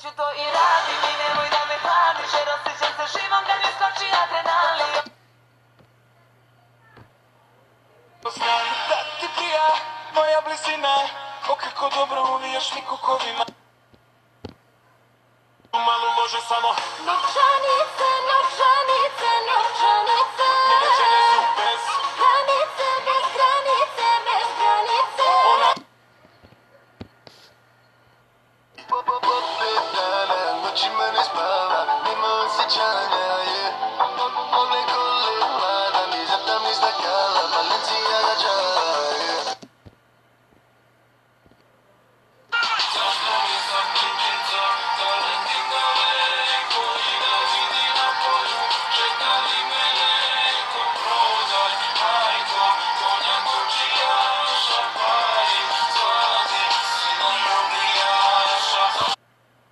ću to i radim i nemoj da me hladiš, jer osjećam se živom kad mi skoči adrenalin. Znam da ti prija moja blizina, o kako dobro uvijaš mi kukovima. Malo može samo Novčanice, novčanice, novčanice. njene želje su bez Granice, bez granice, bez granice. Noćima ne spava, nema osjećanja, One kole vlada mi zatamni stakala, Balenciaga džala,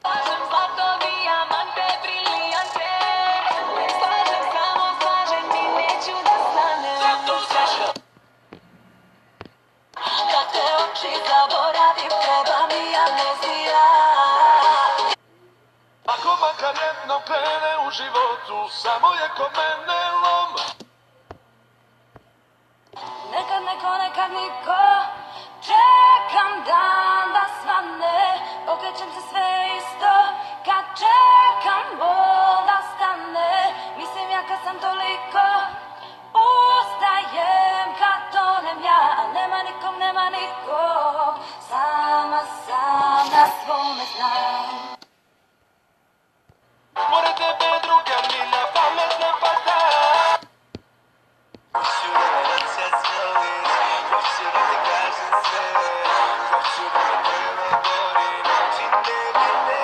Slažem zlato, dijamante, brilijante. Slažem, samo slažem i neću da stanem. Kad te oči zaboravim, treba mi amnezija. Ako makar jedno krene u životu, samo je ko mene lom. Nekad neko, nekad niko. Čekam dan da svane. Okrećem se sve isto. Kad čekam bol da stane. Mislim ja kad sam toliko. Ustajem kad tonem ja. Nema nikom, nema nikog. Sama sam na svome znam. Pored tebe druga mi na pamet ne pada. Hoću da me noćas voliš, hoću da ti kažem sve, hoću da me prvo boli, noći nemirne.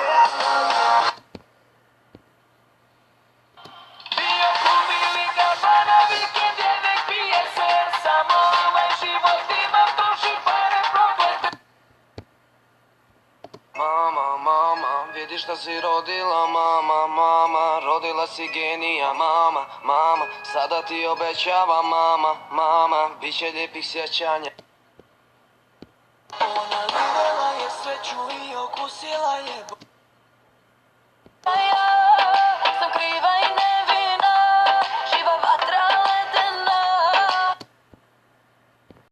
Bio kum ili kafana, vikend je nek pije se. Samo ovaj život imam, troši pare proklete. Mama, mama, vidiš da si rodila, mama, mama, rodila si genija, mama, mama, sada ti obećavam, mama, mama, bit će lijepih sjećanja. Ona videla je sreću i okusila je. A ja